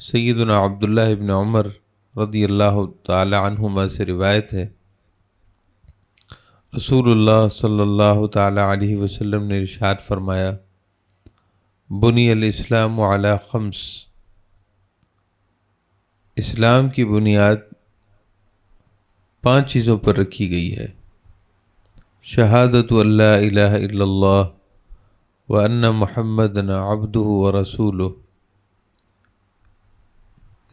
سیدنا عبداللہ ابن عمر رضی اللہ تعالی عنہما سے روایت ہے، رسول اللہ صلی اللہ تعالی علیہ وسلم نے ارشاد فرمایا، بنی الاسلام علی خمس، اسلام کی بنیاد 5 چیزوں پر رکھی گئی ہے۔ شہادت اللہ الہ الا اللہ وان محمدًا عبدہ ورسولہ،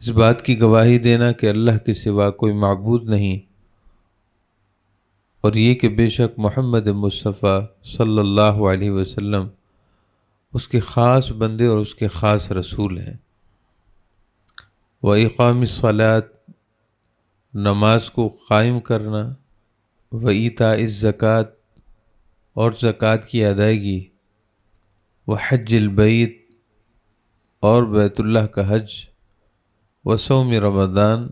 اس بات کی گواہی دینا کہ اللہ کے سوا کوئی معبود نہیں، اور یہ کہ بے شک محمد مصطفیٰ صلی اللہ علیہ وسلم اس کے خاص بندے اور اس کے خاص رسول ہیں۔ وَإِقَامِ الصَّلَاةِ، نماز کو قائم کرنا، وَإِيتَاءِ الزَّکَاۃ، اور زکوٰۃ کی ادائیگی، وَحَجِّ الْبَیْت، اور بیت اللہ کا حج، وصوم رمضان،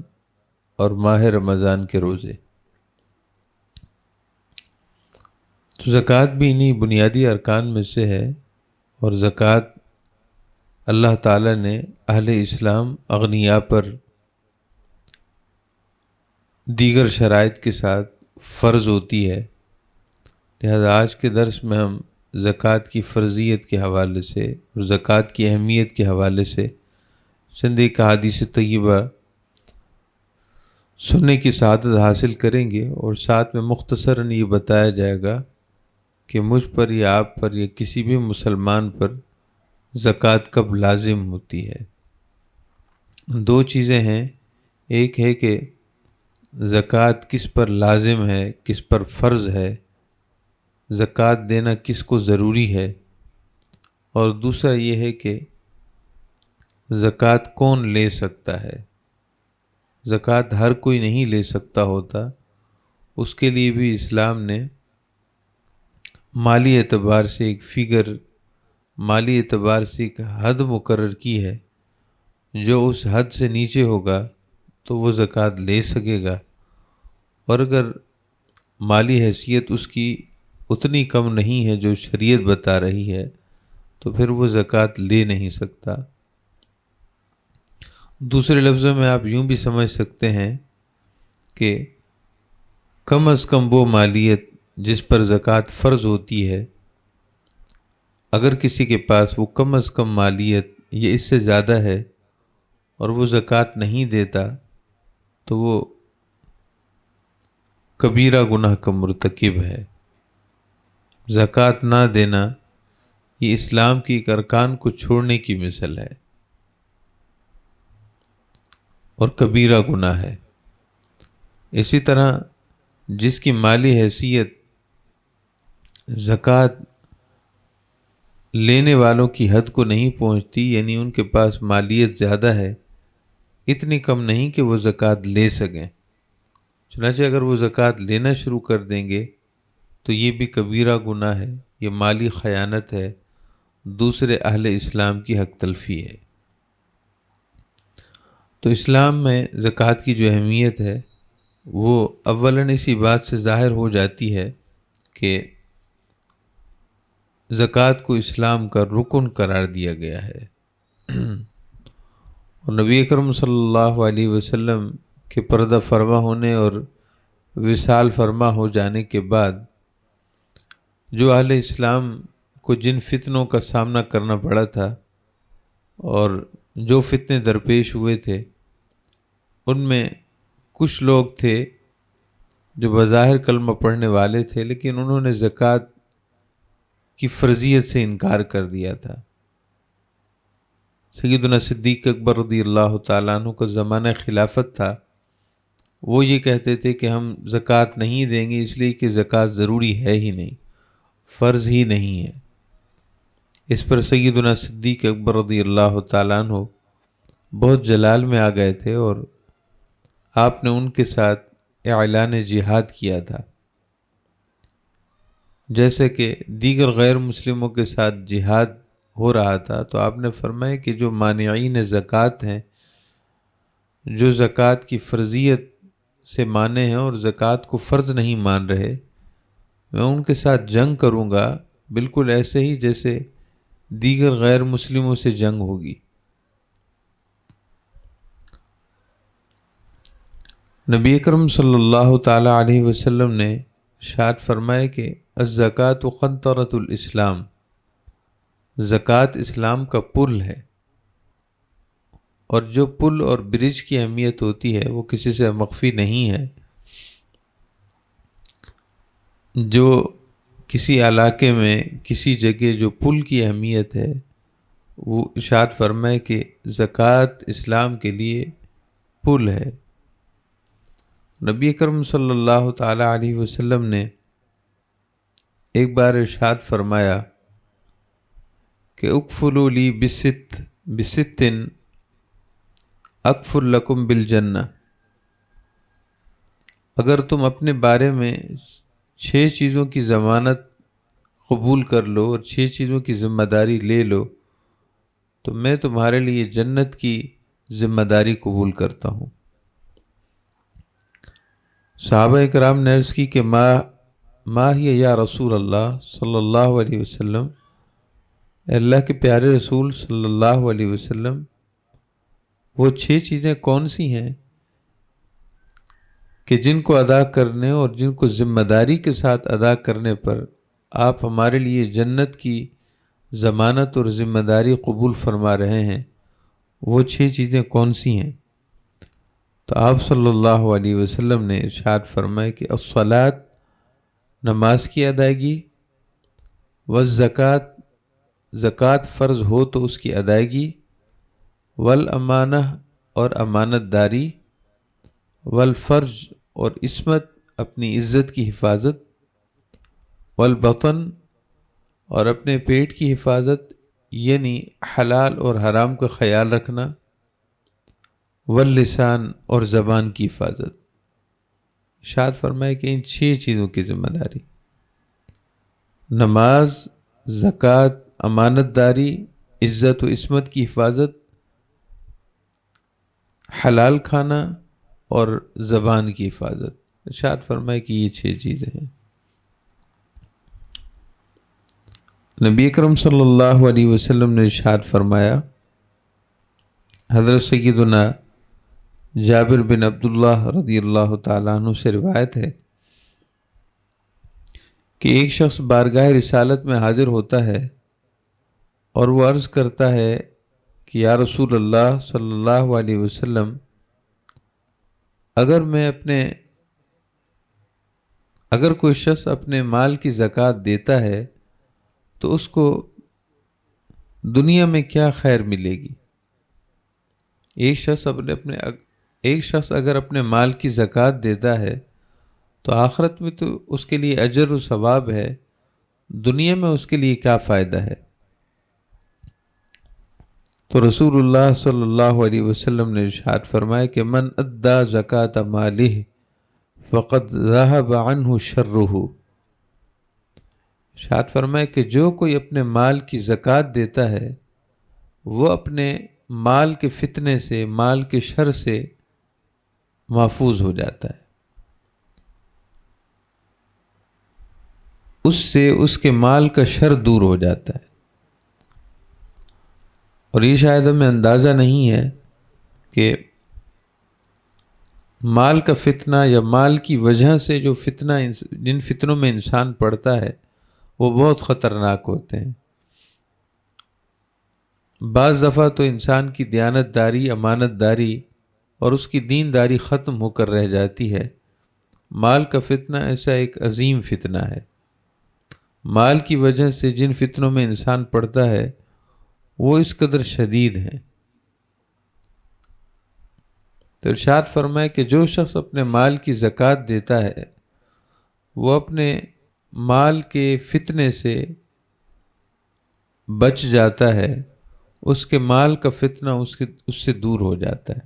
اور ماہ رمضان کے روزے۔ تو زکوٰۃ بھی انہی بنیادی ارکان میں سے ہے، اور زکوٰۃ اللہ تعالیٰ نے اہل اسلام اغنیاء پر دیگر شرائط کے ساتھ فرض ہوتی ہے۔ لہذا آج کے درس میں ہم زکوٰۃ کی فرضیت کے حوالے سے اور زکوٰۃ کی اہمیت کے حوالے سے چند ایک احادیث طیبہ سننے کی سعادت حاصل کریں گے، اور ساتھ میں مختصراً یہ بتایا جائے گا کہ مجھ پر یا آپ پر یا کسی بھی مسلمان پر زکوٰۃ کب لازم ہوتی ہے۔ 2 چیزیں ہیں، ایک ہے کہ زکوٰۃ کس پر لازم ہے، کس پر فرض ہے، زکوٰۃ دینا کس کو ضروری ہے، اور دوسرا یہ ہے کہ زکوٰۃ کون لے سکتا ہے۔ زکوٰۃ ہر کوئی نہیں لے سکتا ہوتا، اس کے لیے بھی اسلام نے مالی اعتبار سے ایک فگر، مالی اعتبار سے ایک حد مقرر کی ہے۔ جو اس حد سے نیچے ہوگا تو وہ زکوٰۃ لے سکے گا، اور اگر مالی حیثیت اس کی اتنی کم نہیں ہے جو شریعت بتا رہی ہے تو پھر وہ زکوٰۃ لے نہیں سکتا۔ دوسرے لفظوں میں آپ یوں بھی سمجھ سکتے ہیں کہ کم از کم وہ مالیت جس پر زکوٰۃ فرض ہوتی ہے، اگر کسی کے پاس وہ کم از کم مالیت یہ اس سے زیادہ ہے اور وہ زکوٰۃ نہیں دیتا تو وہ کبیرہ گناہ کا مرتکب ہے۔ زکوٰۃ نہ دینا یہ اسلام کی ایک ارکان کو چھوڑنے کی مثل ہے اور کبیرہ گناہ ہے۔ اسی طرح جس کی مالی حیثیت زکوٰۃ لینے والوں کی حد کو نہیں پہنچتی، یعنی ان کے پاس مالیت زیادہ ہے، اتنی کم نہیں کہ وہ زکوٰۃ لے سکیں، چنانچہ اگر وہ زکوٰۃ لینا شروع کر دیں گے تو یہ بھی کبیرہ گناہ ہے، یہ مالی خیانت ہے، دوسرے اہل اسلام کی حق تلفی ہے۔ تو اسلام میں زکوٰۃ کی جو اہمیت ہے وہ اولاً اسی بات سے ظاہر ہو جاتی ہے کہ زکوٰۃ کو اسلام کا رکن قرار دیا گیا ہے، اور نبی اکرم صلی اللہ علیہ وسلم کے پردہ فرما ہونے اور وصال فرما ہو جانے کے بعد جو اہل اسلام کو جن فتنوں کا سامنا کرنا پڑا تھا اور جو فتنے درپیش ہوئے تھے، ان میں کچھ لوگ تھے جو بظاہر کلمہ پڑھنے والے تھے لیکن انہوں نے زکوٰۃ کی فرضیت سے انکار کر دیا تھا۔ سیدنا صدیق اکبر رضی اللہ تعالیٰ عنہ کا زمانہ خلافت تھا، وہ یہ کہتے تھے کہ ہم زکوٰۃ نہیں دیں گے اس لیے کہ زکوٰۃ ضروری ہے ہی نہیں، فرض ہی نہیں ہے۔ اس پر سیدنا صدیق اکبر رضی اللہ تعالیٰ عنہ بہت جلال میں آ گئے تھے، اور آپ نے ان کے ساتھ اعلان جہاد کیا تھا، جیسے کہ دیگر غیر مسلموں کے ساتھ جہاد ہو رہا تھا۔ تو آپ نے فرمایا کہ جو مانعین زکوٰۃ ہیں، جو زکوٰۃ کی فرضیت سے مانے ہیں اور زکوٰۃ کو فرض نہیں مان رہے، میں ان کے ساتھ جنگ کروں گا بالکل ایسے ہی جیسے دیگر غیر مسلموں سے جنگ ہوگی۔ نبی اکرم صلی اللہ تعالی علیہ وسلم نے ارشاد فرمایا کہ الزکوٰۃ قنطرۃ الاسلام، زکوٰۃ اسلام کا پل ہے، اور جو پل اور برج کی اہمیت ہوتی ہے وہ کسی سے مخفی نہیں ہے۔ جو کسی علاقے میں کسی جگہ جو پل کی اہمیت ہے، وہ ارشاد فرمائے کہ زکوٰۃ اسلام کے لیے پل ہے۔ نبی اکرم صلی اللہ تعالی علیہ وسلم نے ایک بار ارشاد فرمایا کہ اکفلوا لی بست اکفل لکم بالجنہ، اگر تم اپنے بارے میں 6 چیزوں کی ضمانت قبول کر لو اور 6 چیزوں کی ذمہ داری لے لو تو میں تمہارے لیے جنت کی ذمہ داری قبول کرتا ہوں۔ صحابہ اکرام نے عرض کی کہ ما ہی یا رسول اللہ صلی اللہ علیہ وسلم، اے اللہ کے پیارے رسول صلی اللہ علیہ وسلم، وہ 6 چیزیں کون سی ہیں کہ جن کو ادا کرنے اور جن کو ذمہ داری کے ساتھ ادا کرنے پر آپ ہمارے لیے جنت کی ضمانت اور ذمہ داری قبول فرما رہے ہیں، وہ 6 چیزیں کون سی ہیں؟ تو آپ صلی اللہ علیہ وسلم نے ارشاد فرمایا کہ الصلاۃ، نماز کی ادائیگی، والزکوٰۃ، زکوٰۃ فرض ہو تو اس کی ادائیگی، والامانہ، اور امانت داری، والفرج، اور عصمت، اپنی عزت کی حفاظت، والبطن، اور اپنے پیٹ کی حفاظت یعنی حلال اور حرام کا خیال رکھنا، واللسان، اور زبان کی حفاظت۔ ارشاد فرمائے کہ ان 6 چیزوں کی ذمہ داری، نماز، زکوٰۃ، امانت داری، عزت و عصمت کی حفاظت، حلال کھانا اور زبان کی حفاظت، ارشاد فرمائے کہ یہ 6 چیزیں ہیں۔ نبی اکرم صلی اللہ علیہ وسلم نے ارشاد فرمایا، حضرت سیدنا جابر بن عبداللہ رضی اللہ تعالیٰ عنہ سے روایت ہے کہ ایک شخص بارگاہ رسالت میں حاضر ہوتا ہے اور وہ عرض کرتا ہے کہ یا رسول اللہ صلی اللہ علیہ وسلم، اگر کوئی شخص اپنے مال کی زکوٰۃ دیتا ہے تو اس کو دنیا میں کیا خیر ملے گی؟ ایک شخص اگر اپنے مال کی زکوٰۃ دیتا ہے تو آخرت میں تو اس کے لیے اجر و ثواب ہے، دنیا میں اس کے لیے کیا فائدہ ہے؟ تو رسول اللہ صلی اللہ علیہ وسلم نے ارشاد فرمایا کہ من ادا زکوٰۃ مالہ فقد ذہب عنہ شرہ، ارشاد فرمایا کہ جو کوئی اپنے مال کی زکوٰۃ دیتا ہے وہ اپنے مال کے فتنے سے، مال کے شر سے محفوظ ہو جاتا ہے، اس سے اس کے مال کا شر دور ہو جاتا ہے۔ اور یہ شاید ہمیں اندازہ نہیں ہے کہ مال کا فتنہ یا مال کی وجہ سے جو فتنہ، جن فتنوں میں انسان پڑتا ہے وہ بہت خطرناک ہوتے ہیں۔ بعض دفعہ تو انسان کی دیانت داری، امانت داری اور اس کی دین داری ختم ہو کر رہ جاتی ہے۔ مال کا فتنہ ایسا ایک عظیم فتنہ ہے، مال کی وجہ سے جن فتنوں میں انسان پڑتا ہے وہ اس قدر شدید ہیں۔ تو ارشاد فرمائے کہ جو شخص اپنے مال کی زکوٰۃ دیتا ہے وہ اپنے مال کے فتنے سے بچ جاتا ہے، اس کے مال کا فتنہ اس سے دور ہو جاتا ہے۔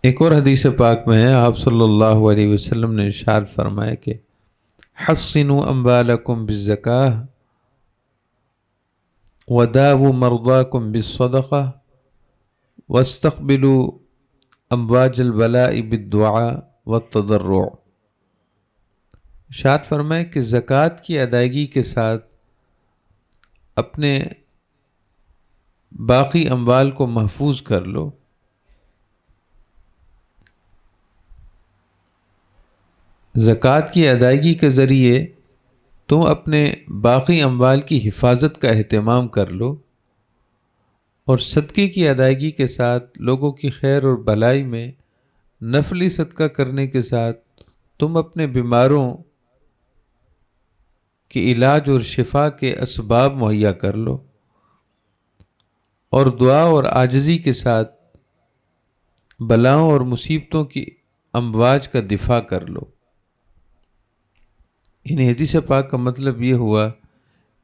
ایک اور حدیث پاک میں ہے، آپ صلی اللہ علیہ وسلم نے ارشاد فرمایا کہ حصنوا اموالکم بالزکاۃ وداووا مرضاکم بالصدقہ واستقبلوا امواج البلاء بالدعاء والتضرع۔ ارشاد فرمائے کہ زکوٰۃ کی ادائیگی کے ساتھ اپنے باقی اموال کو محفوظ کر لو۔ زکوٰۃ کی ادائیگی کے ذریعے تم اپنے باقی اموال کی حفاظت کا اہتمام کر لو، اور صدقے کی ادائیگی کے ساتھ لوگوں کی خیر اور بھلائی میں نفلی صدقہ کرنے کے ساتھ تم اپنے بیماروں کے علاج اور شفا کے اسباب مہیا کر لو، اور دعا اور عاجزی کے ساتھ بلاؤں اور مصیبتوں کی امواج کا دفاع کر لو۔ ان حدیث پاک کا مطلب یہ ہوا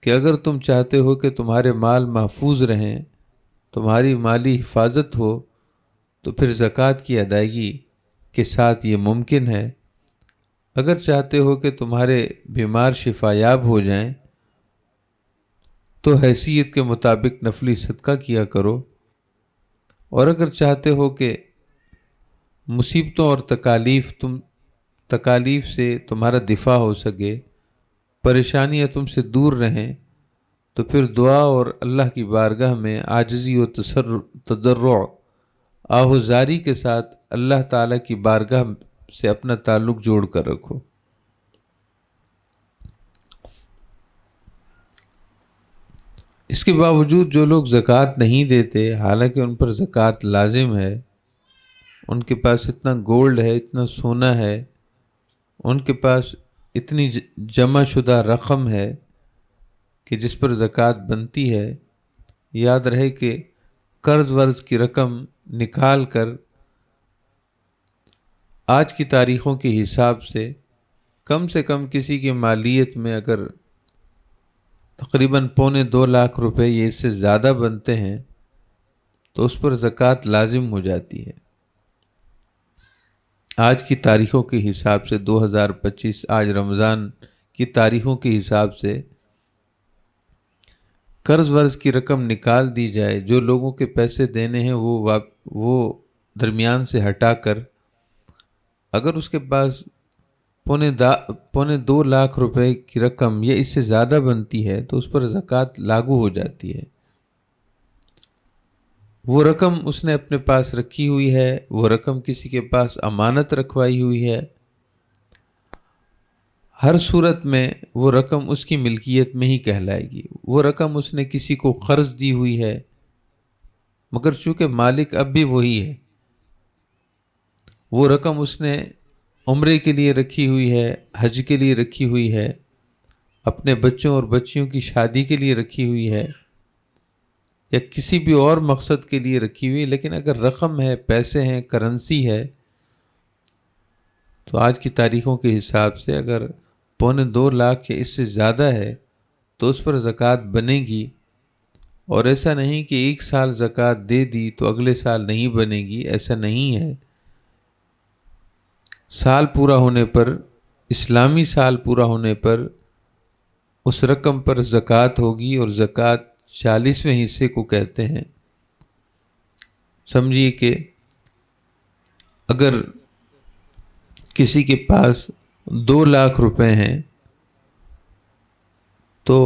کہ اگر تم چاہتے ہو کہ تمہارے مال محفوظ رہیں، تمہاری مالی حفاظت ہو، تو پھر زکوٰۃ کی ادائیگی کے ساتھ یہ ممکن ہے۔ اگر چاہتے ہو کہ تمہارے بیمار شفا یاب ہو جائیں تو حیثیت کے مطابق نفلی صدقہ کیا کرو، اور اگر چاہتے ہو کہ مصیبتوں اور تکالیف سے تمہارا دفاع ہو سکے، پریشانیاں تم سے دور رہیں، تو پھر دعا اور اللہ کی بارگاہ میں عاجزی و تضرع آہوزاری کے ساتھ اللہ تعالیٰ کی بارگاہ سے اپنا تعلق جوڑ کر رکھو۔ اس کے باوجود جو لوگ زکوٰۃ نہیں دیتے، حالانکہ ان پر زکوٰۃ لازم ہے، ان کے پاس اتنا گولڈ ہے، اتنا سونا ہے، ان کے پاس اتنی جمع شدہ رقم ہے کہ جس پر زکوٰۃ بنتی ہے، یاد رہے کہ قرض ورض کی رقم نکال کر آج کی تاریخوں کے حساب سے کم کسی کی مالیت میں اگر تقریباً 2.25 لاکھ روپے یہ اس سے زیادہ بنتے ہیں تو اس پر زکوٰۃ لازم ہو جاتی ہے۔ آج کی تاریخوں کے حساب سے 2025 آج رمضان کی تاریخوں کے حساب سے قرض ورض کی رقم نکال دی جائے، جو لوگوں کے پیسے دینے ہیں وہ درمیان سے ہٹا کر اگر اس کے پاس 2.25 لاکھ روپے کی رقم یا اس سے زیادہ بنتی ہے تو اس پر زکوٰۃ لاگو ہو جاتی ہے۔ وہ رقم اس نے اپنے پاس رکھی ہوئی ہے، وہ رقم کسی کے پاس امانت رکھوائی ہوئی ہے، ہر صورت میں وہ رقم اس کی ملکیت میں ہی کہلائے گی۔ وہ رقم اس نے کسی کو قرض دی ہوئی ہے، مگر چونکہ مالک اب بھی وہی ہے، وہ رقم اس نے عمرے کے لیے رکھی ہوئی ہے، حج کے لیے رکھی ہوئی ہے، اپنے بچوں اور بچیوں کی شادی کے لیے رکھی ہوئی ہے، یا کسی بھی اور مقصد کے لیے رکھی ہوئی، لیکن اگر رقم ہے، پیسے ہیں، کرنسی ہے، تو آج کی تاریخوں کے حساب سے اگر 2.25 لاکھ یا اس سے زیادہ ہے تو اس پر زکوٰۃ بنے گی، اور ایسا نہیں کہ ایک سال زکوٰۃ دے دی تو اگلے سال نہیں بنے گی، ایسا نہیں ہے۔ سال پورا ہونے پر، اسلامی سال پورا ہونے پر اس رقم پر زکوٰۃ ہوگی، اور زکوٰۃ 40ویں حصے کو کہتے ہیں۔ سمجھیے کہ اگر کسی کے پاس 2 لاکھ روپے ہیں تو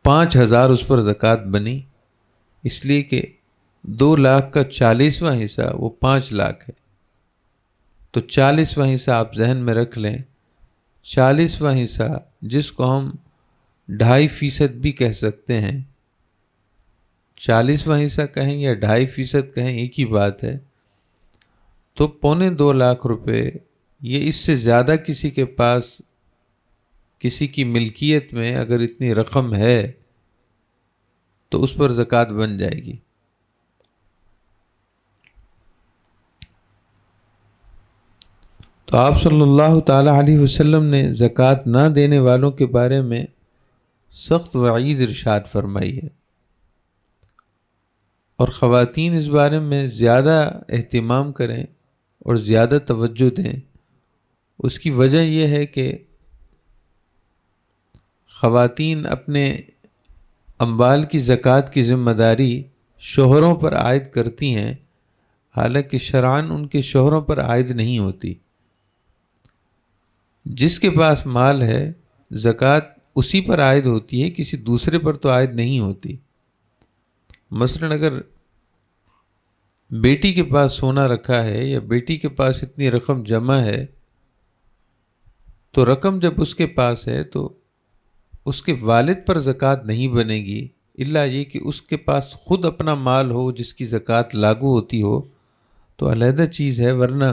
5,000 اس پر زکوٰۃ بنی، اس لیے کہ 2 لاکھ کا 40واں حصہ وہ 5 لاکھ ہے، تو 40واں حصہ آپ ذہن میں رکھ لیں۔ 40واں حصہ جس کو ہم 2.5% بھی کہہ سکتے ہیں، 40واں حصہ کہیں یا 2.5% کہیں ایک ہی بات ہے، تو 2.25 لاکھ روپے یہ اس سے زیادہ کسی کے پاس، کسی کی ملکیت میں اگر اتنی رقم ہے تو اس پر زکوٰۃ بن جائے گی۔ تو آپ صلی اللہ تعالی علیہ وسلم نے زکوٰۃ نہ دینے والوں کے بارے میں سخت وعید ارشاد فرمائی ہے، اور خواتین اس بارے میں زیادہ اہتمام کریں اور زیادہ توجہ دیں۔ اس کی وجہ یہ ہے کہ خواتین اپنے اموال کی زکوٰۃ کی ذمہ داری شوہروں پر عائد کرتی ہیں، حالانکہ شرعاً ان کے شوہروں پر عائد نہیں ہوتی۔ جس کے پاس مال ہے زکوٰۃ اسی پر عائد ہوتی ہے، کسی دوسرے پر تو عائد نہیں ہوتی۔ مثلاً اگر بیٹی کے پاس سونا رکھا ہے یا بیٹی کے پاس اتنی رقم جمع ہے، تو رقم جب اس کے پاس ہے تو اس کے والد پر زکوٰۃ نہیں بنے گی، الا یہ کہ اس کے پاس خود اپنا مال ہو جس کی زکوٰۃ لاگو ہوتی ہو تو علیحدہ چیز ہے، ورنہ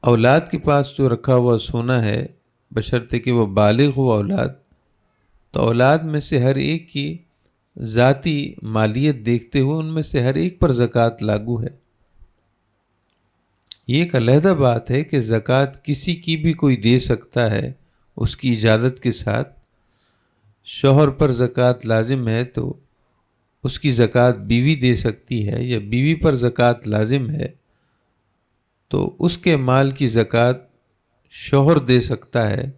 اولاد کے پاس جو رکھا ہوا سونا ہے بشرطے کہ وہ بالغ ہو اولاد، تو اولاد میں سے ہر ایک کی ذاتی مالیت دیکھتے ہوئے ان میں سے ہر ایک پر زکوٰۃ لاگو ہے۔ یہ ایک علیحدہ بات ہے کہ زکوٰۃ کسی کی بھی کوئی دے سکتا ہے اس کی اجازت کے ساتھ۔ شوہر پر زکوٰۃ لازم ہے تو اس کی زکوٰۃ بیوی دے سکتی ہے، یا بیوی پر زکوٰۃ لازم ہے تو اس کے مال کی زکوٰۃ شوہر دے سکتا ہے،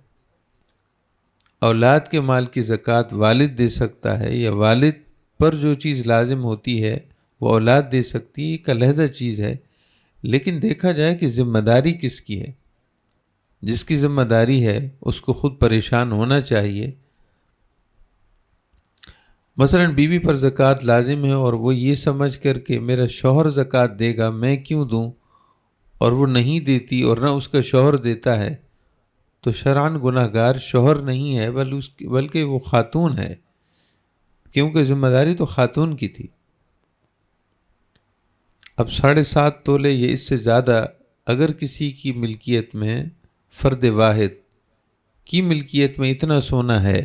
اولاد کے مال کی زکوٰۃ والد دے سکتا ہے، یا والد پر جو چیز لازم ہوتی ہے وہ اولاد دے سکتی ہے، ایک علیحدہ چیز ہے۔ لیکن دیکھا جائے کہ ذمہ داری کس کی ہے، جس کی ذمہ داری ہے اس کو خود پریشان ہونا چاہیے۔ مثلا بیوی پر زکوٰۃ لازم ہے اور وہ یہ سمجھ کر کہ میرا شوہر زکوٰۃ دے گا میں کیوں دوں، اور وہ نہیں دیتی اور نہ اس کا شوہر دیتا ہے، تو شرعاً گناہ گار شوہر نہیں ہے بلکہ وہ خاتون ہے، کیونکہ ذمہ داری تو خاتون کی تھی۔ اب 7.5 تولے یا اس سے زیادہ اگر کسی کی ملکیت میں، فرد واحد کی ملکیت میں اتنا سونا ہے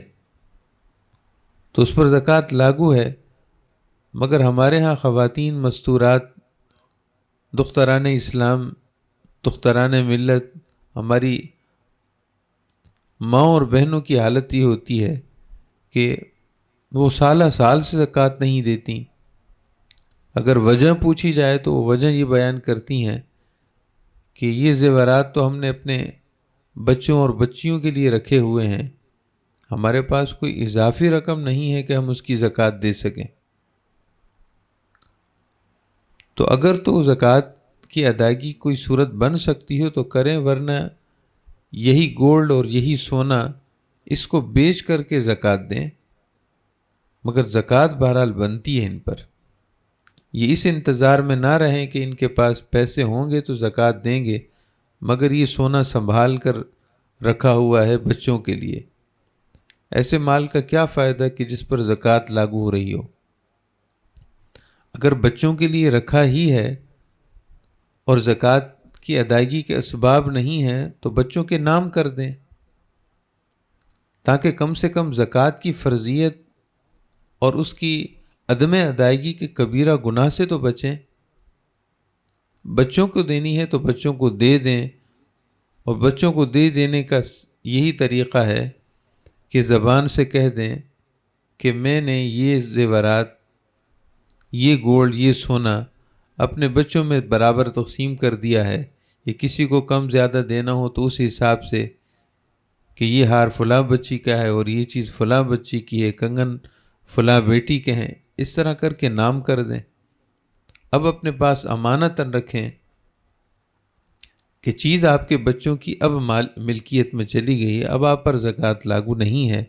تو اس پر زکوٰۃ لاگو ہے۔ مگر ہمارے ہاں خواتین مستورات، دختران اسلام، دختران ملت، ہماری ماں اور بہنوں کی حالت یہ ہوتی ہے کہ وہ سالہ سال سے زکوٰۃ نہیں دیتی۔ اگر وجہ پوچھی جائے تو وہ وجہ یہ بیان کرتی ہیں کہ یہ زیورات تو ہم نے اپنے بچوں اور بچیوں کے لیے رکھے ہوئے ہیں، ہمارے پاس کوئی اضافی رقم نہیں ہے کہ ہم اس کی زکوٰۃ دے سکیں۔ تو اگر تو زکوٰۃ کی ادائیگی کوئی صورت بن سکتی ہو تو کریں، ورنہ یہی گولڈ اور یہی سونا اس کو بیچ کر کے زکوٰۃ دیں، مگر زکوٰۃ بہرحال بنتی ہے ان پر۔ یہ اس انتظار میں نہ رہیں کہ ان کے پاس پیسے ہوں گے تو زکوٰۃ دیں گے، مگر یہ سونا سنبھال کر رکھا ہوا ہے بچوں کے لیے۔ ایسے مال کا کیا فائدہ کہ جس پر زکوٰۃ لاگو ہو رہی ہو؟ اگر بچوں کے لیے رکھا ہی ہے اور زکوٰۃ کی ادائیگی کے اسباب نہیں ہیں تو بچوں کے نام کر دیں، تاکہ کم سے کم زکوٰۃ کی فرضیت اور اس کی عدم ادائیگی کے کبیرہ گناہ سے تو بچیں۔ بچوں کو دینی ہے تو بچوں کو دے دیں، اور بچوں کو دے دینے کا یہی طریقہ ہے کہ زبان سے کہہ دیں کہ میں نے یہ زیورات، یہ گولڈ، یہ سونا اپنے بچوں میں برابر تقسیم کر دیا ہے، یہ کسی کو کم زیادہ دینا ہو تو اس حساب سے کہ یہ ہار فلاں بچی کا ہے اور یہ چیز فلاں بچی کی ہے، کنگن فلاں بیٹی کے ہیں، اس طرح کر کے نام کر دیں۔ اب اپنے پاس امانتاً رکھیں کہ چیز آپ کے بچوں کی اب ملکیت میں چلی گئی ہے، اب آپ پر زکوٰۃ لاگو نہیں ہے،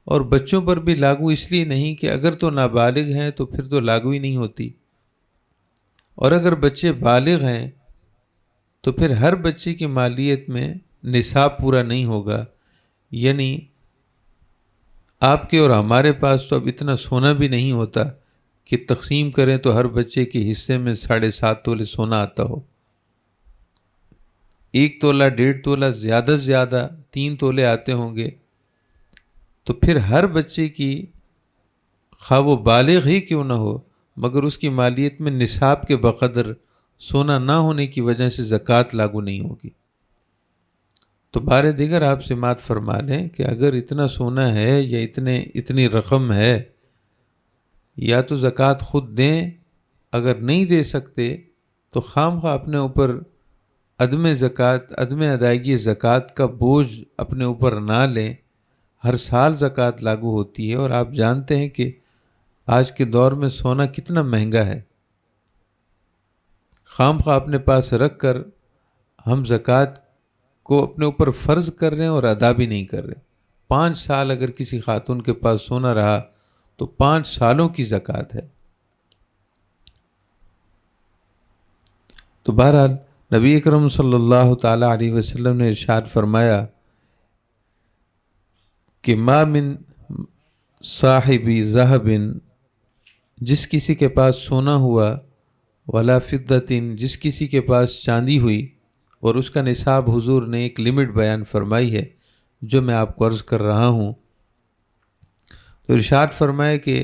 اور بچوں پر بھی لاگو اس لیے نہیں کہ اگر تو نابالغ ہیں تو پھر تو لاگو ہی نہیں ہوتی، اور اگر بچے بالغ ہیں تو پھر ہر بچے کی مالیت میں نصاب پورا نہیں ہوگا۔ یعنی آپ کے اور ہمارے پاس تو اب اتنا سونا بھی نہیں ہوتا کہ تقسیم کریں تو ہر بچے کے حصے میں 7.5 تولے سونا آتا ہو۔ 1 تولہ 1.5 تولہ زیادہ سے زیادہ 3 تولے آتے ہوں گے، تو پھر ہر بچے کی، خواہ وہ بالغ ہی کیوں نہ ہو، مگر اس کی مالیت میں نصاب کے بقدر سونا نہ ہونے کی وجہ سے زکوٰۃ لاگو نہیں ہوگی۔ تو بارے دیگر آپ سماعت فرما لیں کہ اگر اتنا سونا ہے یا اتنی رقم ہے، یا تو زکوٰۃ خود دیں، اگر نہیں دے سکتے تو خام خواہ اپنے اوپر عدم ادائیگی زکوٰۃ کا بوجھ اپنے اوپر نہ لیں۔ ہر سال زکوٰۃ لاگو ہوتی ہے، اور آپ جانتے ہیں کہ آج کے دور میں سونا کتنا مہنگا ہے۔ خام خواہ اپنے پاس رکھ کر ہم زکوٰۃ کو اپنے اوپر فرض کر رہے ہیں اور ادا بھی نہیں کر رہے۔ 5 سال اگر کسی خاتون کے پاس سونا رہا تو 5 سالوں کی زکوٰۃ ہے۔ تو بہرحال نبی اکرم صلی اللہ تعالیٰ علیہ وسلم نے ارشاد فرمایا کہ ما من صاحب ذہب، جس کسی کے پاس سونا ہوا، ولا فضۃ، جس کسی کے پاس چاندی ہوئی، اور اس کا نصاب حضور نے ایک لمٹ بیان فرمائی ہے جو میں آپ کو عرض کر رہا ہوں۔ تو ارشاد فرمایا کہ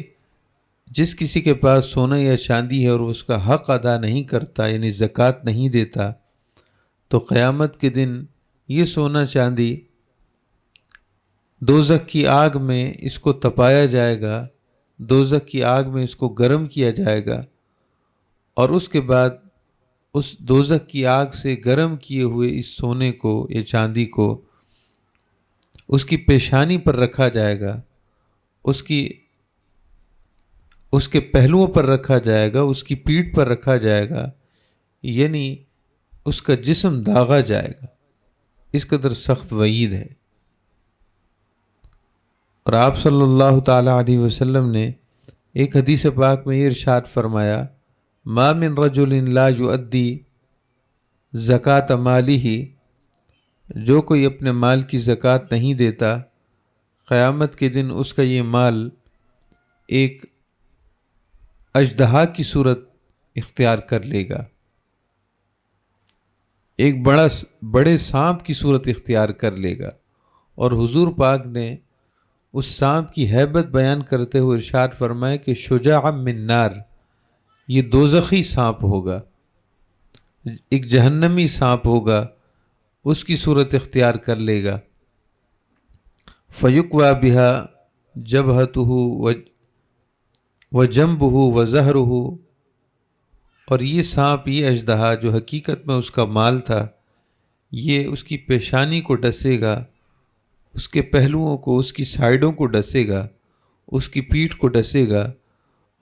جس کسی کے پاس سونا یا چاندی ہے اور اس کا حق ادا نہیں کرتا، یعنی زکوٰۃ نہیں دیتا، تو قیامت کے دن یہ سونا چاندی دوزخ کی آگ میں اس کو تپایا جائے گا، دوزخ کی آگ میں اس کو گرم کیا جائے گا، اور اس کے بعد اس دوزخ کی آگ سے گرم کیے ہوئے اس سونے کو یا چاندی کو اس کی پیشانی پر رکھا جائے گا، اس کے پہلوؤں پر رکھا جائے گا، اس کی پیٹھ پر رکھا جائے گا، یعنی اس کا جسم داغا جائے گا۔ اس قدر سخت وعید ہے۔ اور آپ صلی اللہ تعالیٰ علیہ وسلم نے ایک حدیث پاک میں یہ ارشاد فرمایا، ما من رجل لا یؤدی زکوٰۃ مالہ، جو کوئی اپنے مال کی زکوٰۃ نہیں دیتا، قیامت کے دن اس کا یہ مال ایک اژدہا کی صورت اختیار کر لے گا، ایک بڑے سانپ کی صورت اختیار کر لے گا۔ اور حضور پاک نے اس سانپ کی ہیبت بیان کرتے ہوئے ارشاد فرمایا کہ شجاع من نار، یہ دوزخی سانپ ہوگا، ایک جہنمی سانپ ہوگا، اس کی صورت اختیار کر لے گا۔ فیکوی بہا جبہتہ وجنبہ وظہرہ، اور یہ سانپ، یہ اژدہا جو حقیقت میں اس کا مال تھا، یہ اس کی پیشانی کو ڈسے گا، اس کے پہلوؤں کو، اس کی سائیڈوں کو ڈسے گا، اس کی پیٹھ کو ڈسے گا،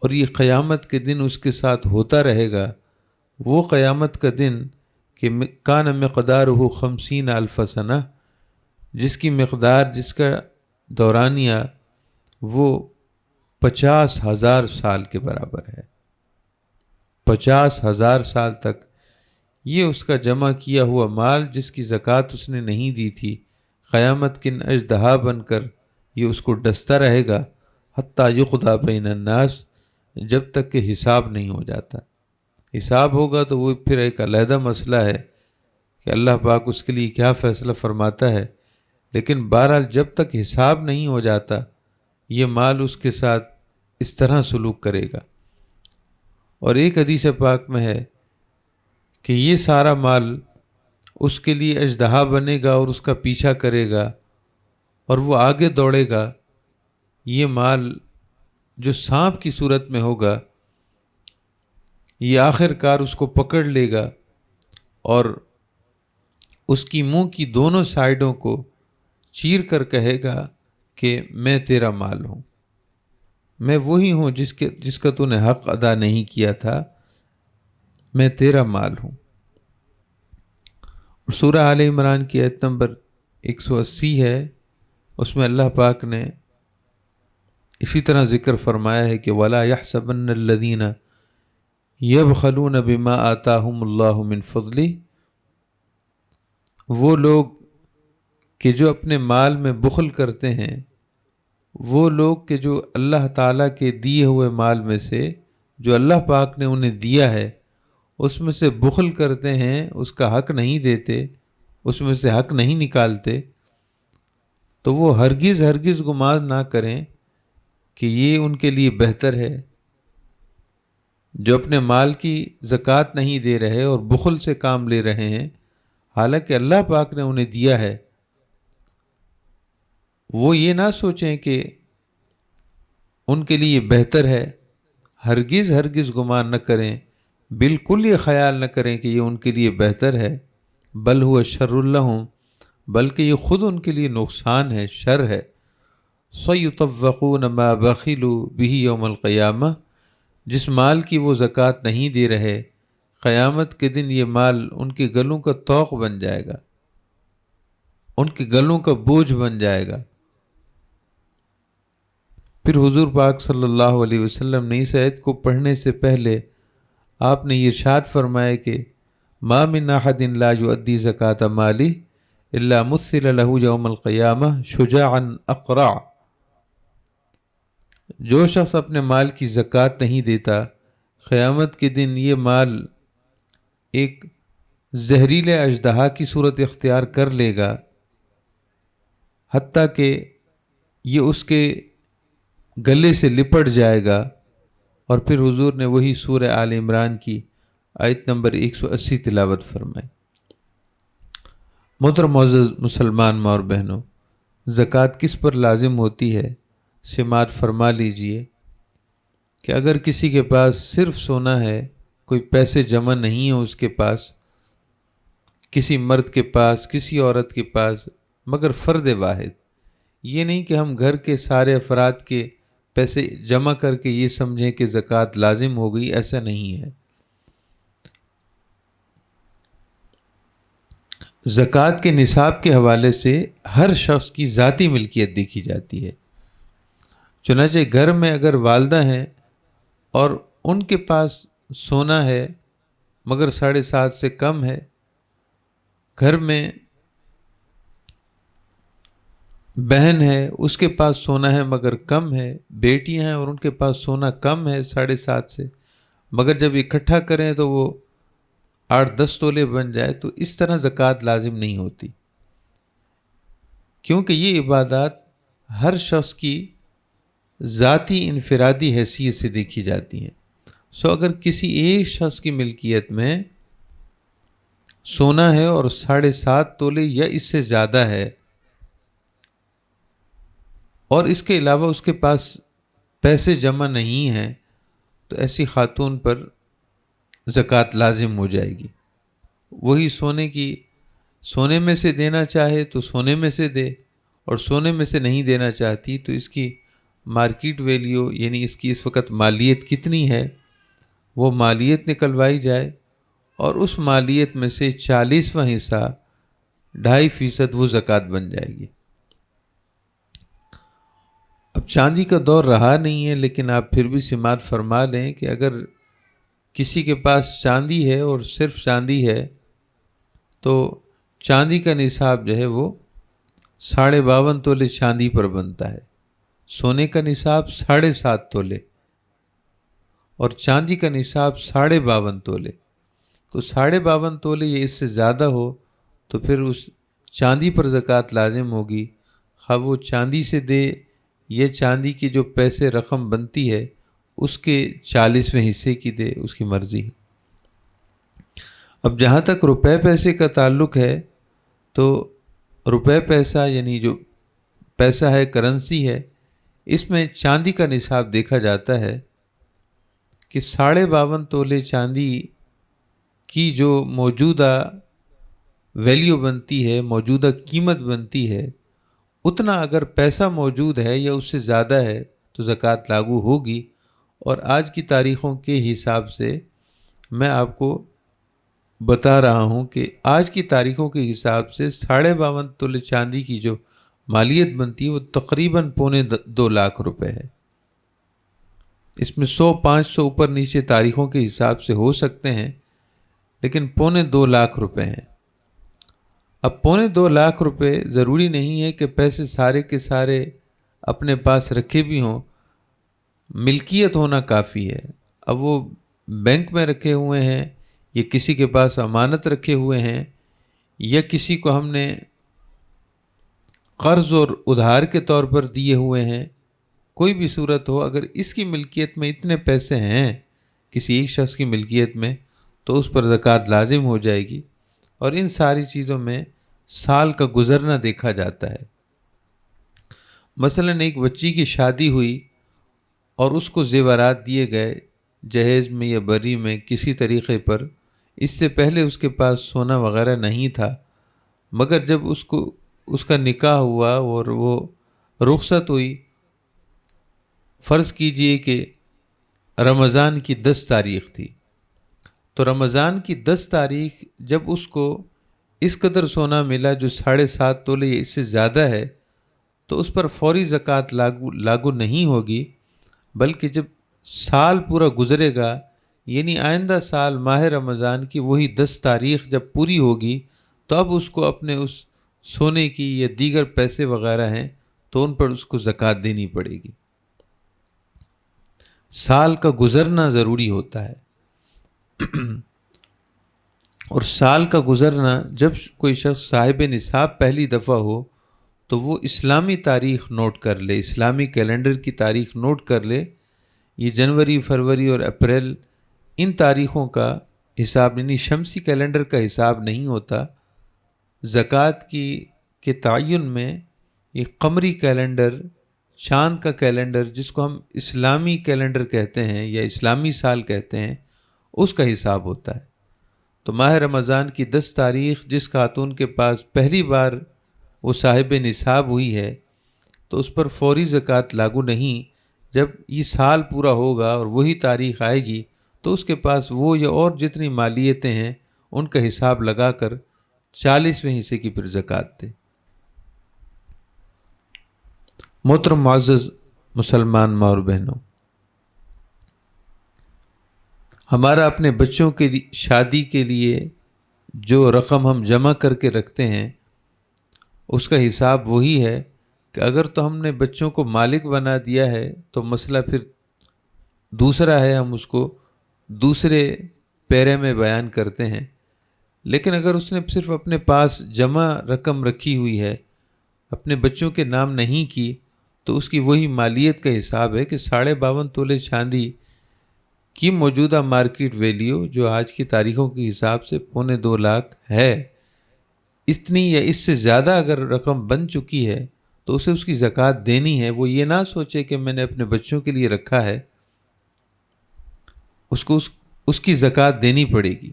اور یہ قیامت کے دن اس کے ساتھ ہوتا رہے گا۔ وہ قیامت کا دن کہ کان مقدارہ 50,000 سنہ، جس کی مقدار، جس کا دورانیہ وہ 50,000 سال کے برابر ہے۔ 50,000 سال تک یہ اس کا جمع کیا ہوا مال، جس کی زکوٰۃ اس نے نہیں دی تھی، قیامت کے اژدہا بن کر یہ اس کو ڈستا رہے گا، حتیٰ یقضی بین الناس، جب تک کہ حساب نہیں ہو جاتا۔ حساب ہوگا تو وہ پھر ایک علیحدہ مسئلہ ہے کہ اللہ پاک اس کے لیے کیا فیصلہ فرماتا ہے، لیکن بہرحال جب تک حساب نہیں ہو جاتا یہ مال اس کے ساتھ اس طرح سلوک کرے گا۔ اور ایک حدیث پاک میں ہے کہ یہ سارا مال اس کے لیے اژدہا بنے گا اور اس کا پیچھا کرے گا اور وہ آگے دوڑے گا۔ یہ مال جو سانپ کی صورت میں ہوگا، یہ آخر کار اس کو پکڑ لے گا اور اس کی منہ کی دونوں سائیڈوں کو چیر کر کہے گا کہ میں تیرا مال ہوں، میں وہی ہوں جس کا تو نے حق ادا نہیں کیا تھا، میں تیرا مال ہوں۔ سورہ آل عمران کی آیت نمبر 180 ہے، اس میں اللہ پاک نے اسی طرح ذکر فرمایا ہے کہ وَلَا يَحْسَبَنَّ الَّذِينَ يَبْخَلُونَ بِمَا آتَاهُمُ اللَّهُ مِنْ فَضْلِهِ، وہ لوگ کہ جو اپنے مال میں بخل کرتے ہیں، وہ لوگ کہ جو اللہ تعالیٰ کے دیے ہوئے مال میں سے، جو اللہ پاک نے انہیں دیا ہے، اس میں سے بخل کرتے ہیں، اس کا حق نہیں دیتے، اس میں سے حق نہیں نکالتے، تو وہ ہرگز گمان نہ کریں کہ یہ ان کے لیے بہتر ہے، جو اپنے مال کی زکوٰۃ نہیں دے رہے اور بخل سے کام لے رہے ہیں، حالانکہ اللہ پاک نے انہیں دیا ہے۔ وہ یہ نہ سوچیں کہ ان کے لیے بہتر ہے، ہرگز گمان نہ کریں، بالکل یہ خیال نہ کریں کہ یہ ان کے لیے بہتر ہے، بل ہوا شر لہم، بلکہ یہ خود ان کے لیے نقصان ہے، شر ہے۔ سیطوقون ما بخلوا بہ یوم القیامہ، جس مال کی وہ زکوٰۃ نہیں دے رہے، قیامت کے دن یہ مال ان کے گلوں کا طوق بن جائے گا، ان کے گلوں کا بوجھ بن جائے گا۔ پھر حضور پاک صلی اللہ علیہ وسلم نے اس آیت کو پڑھنے سے پہلے آپ نے یہ ارشاد فرمایا کہ ما من احد لا يؤدي زکاة ماله الا مثل له یوم القیامہ شجاعا اقرع، جو شخص اپنے مال کی زکوٰۃ نہیں دیتا، قیامت کے دن یہ مال ایک زہریلے اژدہا کی صورت اختیار کر لے گا، حتیٰ کہ یہ اس کے گلے سے لپٹ جائے گا۔ اور پھر حضور نے وہی سورہ آل عمران کی آیت نمبر 180 تلاوت فرمائی۔ محترم معزز مسلمان ماں اور بہنوں، زکوٰۃ کس پر لازم ہوتی ہے؟ سماعت فرما لیجئے کہ اگر کسی کے پاس صرف سونا ہے، کوئی پیسے جمع نہیں ہیں اس کے پاس، کسی مرد کے پاس، کسی عورت کے پاس، مگر فرد واحد، یہ نہیں کہ ہم گھر کے سارے افراد کے پیسے جمع کر کے یہ سمجھیں کہ زکوٰۃ لازم ہو گئی، ایسا نہیں ہے۔ زکوٰۃ کے نصاب کے حوالے سے ہر شخص کی ذاتی ملکیت دیکھی جاتی ہے۔ چنانچہ گھر میں اگر والدہ ہیں اور ان کے پاس سونا ہے مگر 7.5 سے کم ہے، گھر میں بہن ہے، اس کے پاس سونا ہے مگر کم ہے، بیٹیاں ہیں اور ان کے پاس سونا کم ہے 7.5 سے، مگر جب اکٹھا کریں تو وہ 8-10 تولے بن جائے، تو اس طرح زکوٰۃ لازم نہیں ہوتی، کیونکہ یہ عبادات ہر شخص کی ذاتی انفرادی حیثیت سے دیکھی جاتی ہیں۔ اگر کسی ایک شخص کی ملکیت میں سونا ہے اور 7.5 تولے یا اس سے زیادہ ہے، اور اس کے علاوہ اس کے پاس پیسے جمع نہیں ہیں، تو ایسی خاتون پر زکوٰۃ لازم ہو جائے گی۔ وہی سونے میں سے دینا چاہے تو سونے میں سے دے، اور سونے میں سے نہیں دینا چاہتی تو اس کی مارکیٹ ویلیو، یعنی اس کی اس وقت مالیت کتنی ہے، وہ مالیت نکلوائی جائے، اور اس مالیت میں سے 40واں حصہ 2.5% وہ زکوٰۃ بن جائے گی۔ اب چاندی کا دور رہا نہیں ہے، لیکن آپ پھر بھی سماعت فرما لیں کہ اگر کسی کے پاس چاندی ہے اور صرف چاندی ہے، تو چاندی کا نصاب جو ہے وہ 52.5 تولے چاندی پر بنتا ہے، سونے کا نصاب 7.5 تولے اور چاندی کا نصاب 52.5 تولے۔ تو 52.5 تولے یا اس سے زیادہ ہو تو پھر اس چاندی پر زکوٰۃ لازم ہوگی، خواہ وہ چاندی سے دے یا چاندی کی جو پیسے رقم بنتی ہے اس کے 40ویں حصے کی دے، اس کی مرضی ہے۔ اب جہاں تک روپے پیسے کا تعلق ہے، تو روپے پیسہ یعنی جو پیسہ ہے، کرنسی ہے، اس میں چاندی کا نصاب دیکھا جاتا ہے کہ 52.5 تولے چاندی کی جو موجودہ ویلیو بنتی ہے، موجودہ قیمت بنتی ہے، اتنا اگر پیسہ موجود ہے یا اس سے زیادہ ہے تو زکوٰۃ لاگو ہوگی۔ اور آج کی تاریخوں کے حساب سے میں آپ کو بتا رہا ہوں کہ آج کی تاریخوں کے حساب سے 52.5 تولے چاندی کی جو مالیت بنتی ہے وہ تقریباً 2.25 لاکھ روپے ہے۔ اس میں 100-500 اوپر نیچے تاریخوں کے حساب سے ہو سکتے ہیں، لیکن 2.25 لاکھ روپے ہیں۔ اب 2.25 لاکھ روپے ضروری نہیں ہے کہ پیسے سارے کے سارے اپنے پاس رکھے بھی ہوں، ملکیت ہونا کافی ہے۔ اب وہ بینک میں رکھے ہوئے ہیں یا کسی کے پاس امانت رکھے ہوئے ہیں یا کسی کو ہم نے قرض اور ادھار کے طور پر دیے ہوئے ہیں، کوئی بھی صورت ہو، اگر اس کی ملکیت میں اتنے پیسے ہیں کسی ایک شخص کی ملکیت میں، تو اس پر زکوٰۃ لازم ہو جائے گی۔ اور ان ساری چیزوں میں سال کا گزرنا دیکھا جاتا ہے۔ مثلا ایک بچی کی شادی ہوئی اور اس کو زیورات دیے گئے، جہیز میں یا بری میں کسی طریقے پر، اس سے پہلے اس کے پاس سونا وغیرہ نہیں تھا، مگر جب اس کا نکاح ہوا اور وہ رخصت ہوئی، فرض کیجئے کہ رمضان کی 10 تاریخ تھی، تو رمضان کی 10 تاریخ جب اس کو اس قدر سونا ملا جو 7.5 تولے یا اس سے زیادہ ہے، تو اس پر فوری زکوٰۃ لاگو نہیں ہوگی، بلکہ جب سال پورا گزرے گا یعنی آئندہ سال ماہ رمضان کی وہی 10 تاریخ جب پوری ہوگی تو اب اس کو اپنے اس سونے کی یا دیگر پیسے وغیرہ ہیں تو ان پر اس کو زکوٰۃ دینی پڑے گی۔ سال کا گزرنا ضروری ہوتا ہے، اور سال کا گزرنا جب کوئی شخص صاحب نصاب پہلی دفعہ ہو تو وہ اسلامی تاریخ نوٹ کر لے، اسلامی کیلنڈر کی تاریخ نوٹ کر لے۔ یہ جنوری، فروری اور اپریل ان تاریخوں کا حساب، یعنی شمسی کیلنڈر کا حساب نہیں ہوتا۔ زکوٰۃ کے تعین میں یہ قمری کیلنڈر، چاند کا کیلنڈر، جس کو ہم اسلامی کیلنڈر کہتے ہیں یا اسلامی سال کہتے ہیں، اس کا حساب ہوتا ہے۔ تو ماہ رمضان کی 10 تاریخ جس خاتون کے پاس پہلی بار وہ صاحب نصاب ہوئی ہے تو اس پر فوری زکوٰۃ لاگو نہیں۔ جب یہ سال پورا ہوگا اور وہی تاریخ آئے گی تو اس کے پاس وہ یا اور جتنی مالیتیں ہیں ان کا حساب لگا کر 40ویں حصے کی پھر زکوٰۃ دے۔ محترم معزز مسلمان ماں اور بہنوں، ہمارا اپنے بچوں کے شادی کے لیے جو رقم ہم جمع کر کے رکھتے ہیں اس کا حساب وہی ہے کہ اگر تو ہم نے بچوں کو مالک بنا دیا ہے تو مسئلہ پھر دوسرا ہے، ہم اس کو دوسرے پیرے میں بیان کرتے ہیں۔ لیکن اگر اس نے صرف اپنے پاس جمع رقم رکھی ہوئی ہے، اپنے بچوں کے نام نہیں کی، تو اس کی وہی مالیت کا حساب ہے کہ 52.5 تولے چاندی کی موجودہ مارکیٹ ویلیو جو آج کی تاریخوں کے حساب سے 2.25 لاکھ ہے، اتنی یا اس سے زیادہ اگر رقم بن چکی ہے تو اسے اس کی زکوٰۃ دینی ہے۔ وہ یہ نہ سوچے کہ میں نے اپنے بچوں کے لیے رکھا ہے، اس کو اس کی زکوٰۃ دینی پڑے گی۔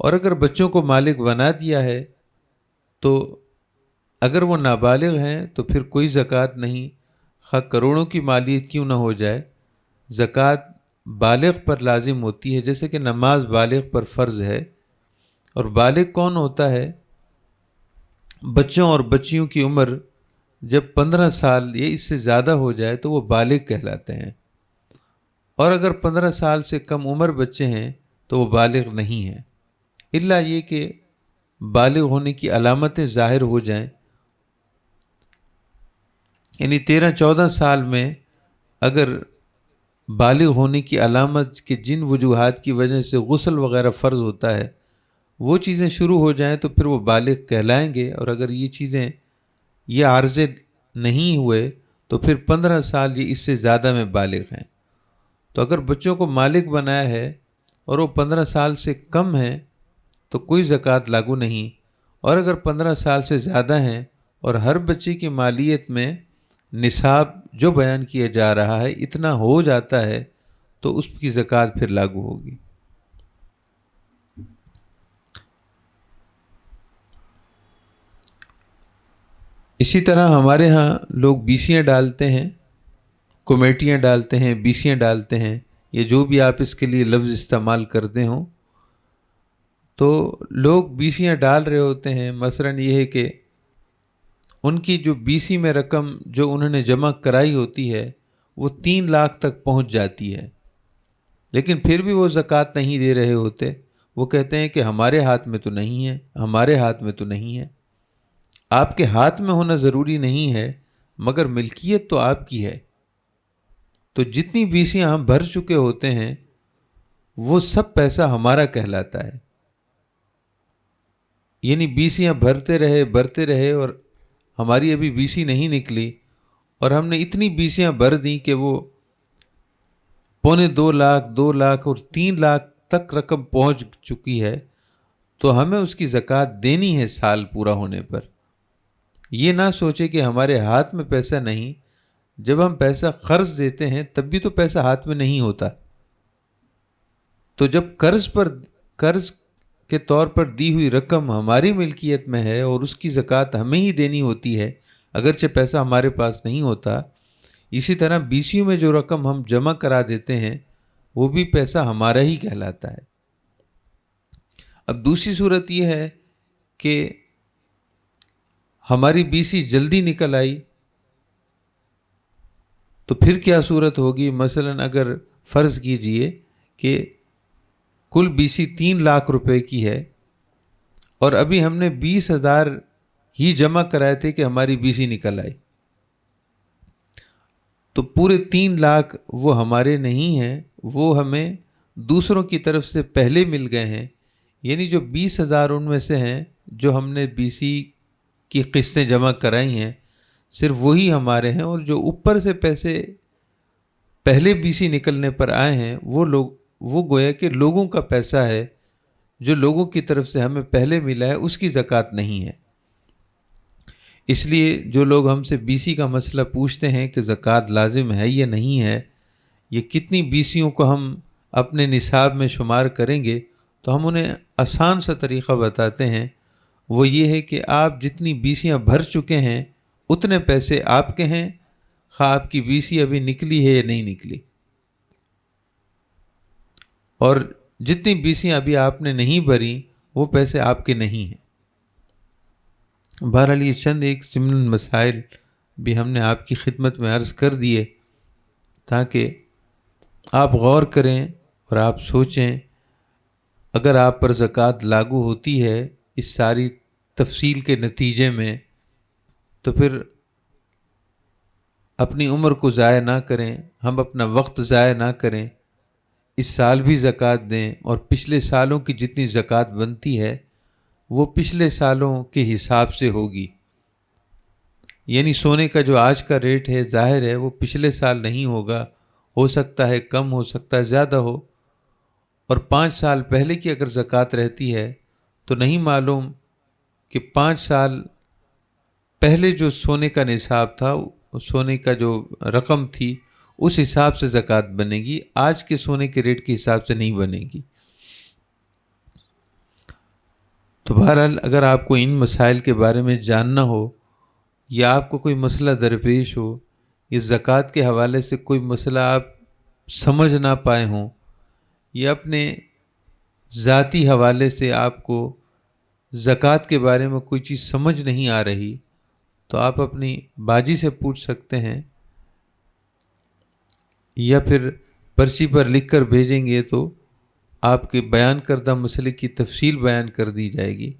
اور اگر بچوں کو مالک بنا دیا ہے تو اگر وہ نابالغ ہیں تو پھر کوئی زکوٰۃ نہیں، خواہ کروڑوں کی مالیت کیوں نہ ہو جائے۔ زکوٰۃ بالغ پر لازم ہوتی ہے، جیسے کہ نماز بالغ پر فرض ہے۔ اور بالغ کون ہوتا ہے؟ بچوں اور بچیوں کی عمر جب 15 سال یا اس سے زیادہ ہو جائے تو وہ بالغ کہلاتے ہیں، اور اگر 15 سال سے کم عمر بچے ہیں تو وہ بالغ نہیں ہیں، الا یہ کہ بالغ ہونے کی علامتیں ظاہر ہو جائیں۔ یعنی 13-14 سال میں اگر بالغ ہونے کی علامت کہ جن وجوہات کی وجہ سے غسل وغیرہ فرض ہوتا ہے وہ چیزیں شروع ہو جائیں تو پھر وہ بالغ کہلائیں گے، اور اگر یہ چیزیں یہ عارضے نہیں ہوئے تو پھر 15 سال یہ اس سے زیادہ میں بالغ ہیں۔ تو اگر بچوں کو مالک بنایا ہے اور وہ 15 سال سے کم ہیں تو کوئی زکوٰۃ لاگو نہیں، اور اگر 15 سال سے زیادہ ہیں اور ہر بچے کی مالیت میں نصاب جو بیان کیا جا رہا ہے اتنا ہو جاتا ہے تو اس کی زکوٰۃ پھر لاگو ہوگی۔ اسی طرح ہمارے ہاں لوگ بیسیاں ڈالتے ہیں، کمیٹیاں ڈالتے ہیں، بیسیاں ڈالتے ہیں، یہ جو بھی آپ اس کے لیے لفظ استعمال کرتے ہوں، تو لوگ بیسیاں ڈال رہے ہوتے ہیں۔ مثلاً یہ ہے کہ ان کی جو بیسی میں رقم جو انہوں نے جمع کرائی ہوتی ہے وہ 3 لاکھ تک پہنچ جاتی ہے، لیکن پھر بھی وہ زکوٰۃ نہیں دے رہے ہوتے۔ وہ کہتے ہیں کہ ہمارے ہاتھ میں تو نہیں ہے، ہمارے ہاتھ میں تو نہیں ہے۔ آپ کے ہاتھ میں ہونا ضروری نہیں ہے، مگر ملکیت تو آپ کی ہے۔ تو جتنی بیسیاں ہم بھر چکے ہوتے ہیں وہ سب پیسہ ہمارا کہلاتا ہے۔ یعنی بیسیاں بھرتے رہے اور ہماری ابھی بیسی نہیں نکلی، اور ہم نے اتنی بیسیاں بھر دیں کہ وہ 2.25 لاکھ، 2 لاکھ اور 3 لاکھ تک رقم پہنچ چکی ہے، تو ہمیں اس کی زکوٰۃ دینی ہے سال پورا ہونے پر۔ یہ نہ سوچے کہ ہمارے ہاتھ میں پیسہ نہیں۔ جب ہم پیسہ قرض دیتے ہیں تب بھی تو پیسہ ہاتھ میں نہیں ہوتا، تو جب قرض کے طور پر دی ہوئی رقم ہماری ملکیت میں ہے اور اس کی زکوٰۃ ہمیں ہی دینی ہوتی ہے، اگرچہ پیسہ ہمارے پاس نہیں ہوتا۔ اسی طرح بیسیوں میں جو رقم ہم جمع کرا دیتے ہیں وہ بھی پیسہ ہمارا ہی کہلاتا ہے۔ اب دوسری صورت یہ ہے کہ ہماری بیسی جلدی نکل آئی تو پھر کیا صورت ہوگی؟ مثلاً اگر فرض کیجئے کہ کل BC 3 لاکھ روپے کی ہے اور ابھی ہم نے 20,000 ہی جمع کرائے تھے کہ ہماری BC نکل آئی، تو پورے 3 لاکھ وہ ہمارے نہیں ہیں، وہ ہمیں دوسروں کی طرف سے پہلے مل گئے ہیں. یعنی جو 20,000 ان میں سے ہیں جو ہم نے BC کی قسطیں جمع کرائی ہیں، صرف وہی ہمارے ہیں، اور جو اوپر سے پیسے پہلے BC نکلنے پر آئے ہیں وہ گویا کہ لوگوں کا پیسہ ہے، جو لوگوں کی طرف سے ہمیں پہلے ملا ہے، اس کی زکوٰۃ نہیں ہے. اس لیے جو لوگ ہم سے BC کا مسئلہ پوچھتے ہیں کہ زکوٰۃ لازم ہے یا نہیں ہے، یہ کتنی BCوں کو ہم اپنے نصاب میں شمار کریں گے، تو ہم انہیں آسان سا طریقہ بتاتے ہیں. وہ یہ ہے کہ آپ جتنی BCیاں بھر چکے ہیں اتنے پیسے آپ کے ہیں، خواہ آپ کی BC ابھی نکلی ہے یا نہیں نکلی، اور جتنی BCیاں ابھی آپ نے نہیں بھری وہ پیسے آپ کے نہیں ہیں. بہرحال یہ چند ایک ضمن مسائل بھی ہم نے آپ کی خدمت میں عرض کر دیے تاکہ آپ غور کریں اور آپ سوچیں. اگر آپ پر زکوٰۃ لاگو ہوتی ہے اس ساری تفصیل کے نتیجے میں، تو پھر اپنی عمر کو ضائع نہ کریں، ہم اپنا وقت ضائع نہ کریں، اس سال بھی زکوٰۃ دیں، اور پچھلے سالوں کی جتنی زکوٰۃ بنتی ہے وہ پچھلے سالوں کے حساب سے ہوگی. یعنی سونے کا جو آج کا ریٹ ہے ظاہر ہے وہ پچھلے سال نہیں ہوگا، ہو سکتا ہے کم، ہو سکتا ہے زیادہ ہو، اور 5 سال پہلے کی اگر زکوٰۃ رہتی ہے تو نہیں معلوم کہ 5 سال پہلے جو سونے کا نصاب تھا، سونے کا جو رقم تھی اس حساب سے زکوٰۃ بنے گی، آج کے سونے کے ریٹ کے حساب سے نہیں بنے گی. تو بہرحال اگر آپ کو ان مسائل کے بارے میں جاننا ہو، یا آپ کو کوئی مسئلہ درپیش ہو، یا زکوٰۃ کے حوالے سے کوئی مسئلہ آپ سمجھ نہ پائے ہوں، یا اپنے ذاتی حوالے سے آپ کو زکوٰۃ کے بارے میں کوئی چیز سمجھ نہیں آ رہی، تو آپ اپنی باجی سے پوچھ سکتے ہیں، یا پھر پرچی پر لکھ کر بھیجیں گے تو آپ کے بیان کردہ مسئلے کی تفصیل بیان کر دی جائے گی.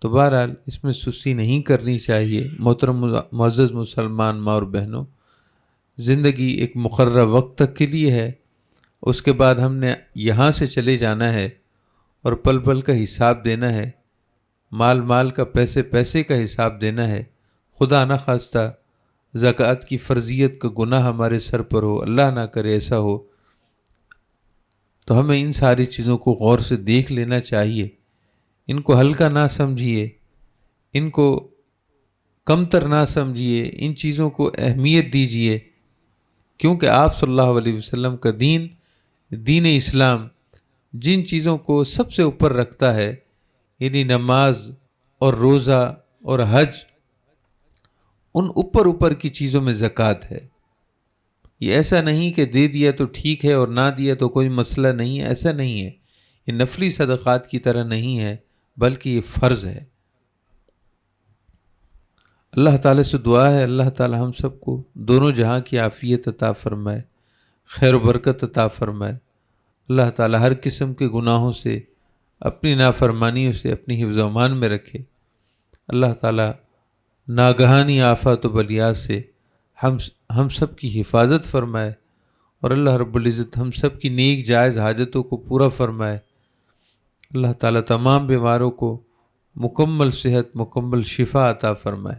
تو بہرحال اس میں سستی نہیں کرنی چاہیے. محترم معزز مسلمان ماں اور بہنوں، زندگی ایک مقررہ وقت تک کے لیے ہے، اس کے بعد ہم نے یہاں سے چلے جانا ہے اور پل پل کا حساب دینا ہے، مال کا پیسے کا حساب دینا ہے. خدا نہ خواستہ زکوٰۃ کی فرضیت کا گناہ ہمارے سر پر ہو، اللہ نہ کرے ایسا ہو، تو ہمیں ان ساری چیزوں کو غور سے دیکھ لینا چاہیے. ان کو ہلکا نہ سمجھیے، ان کو کمتر نہ سمجھیے، ان چیزوں کو اہمیت دیجیے، کیونکہ آپ صلی اللہ علیہ وسلم کا دین اسلام جن چیزوں کو سب سے اوپر رکھتا ہے، یعنی نماز اور روزہ اور حج، ان اوپر کی چیزوں میں زکوٰۃ ہے. یہ ایسا نہیں کہ دے دیا تو ٹھیک ہے اور نہ دیا تو کوئی مسئلہ نہیں ہے، ایسا نہیں ہے. یہ نفلی صدقات کی طرح نہیں ہے، بلکہ یہ فرض ہے. اللہ تعالیٰ سے دعا ہے اللہ تعالیٰ ہم سب کو دونوں جہاں کی عافیت عطا فرمائے، خیر و برکت عطا فرمائے. اللہ تعالیٰ ہر قسم کے گناہوں سے، اپنی نافرمانیوں سے اپنی حفظ و امان میں رکھے. اللہ تعالیٰ ناگہانی آفات و بلیات سے ہم سب کی حفاظت فرمائے، اور اللہ رب العزت ہم سب کی نیک جائز حاجتوں کو پورا فرمائے. اللہ تعالیٰ تمام بیماروں کو مکمل صحت، مکمل شفا عطا فرمائے.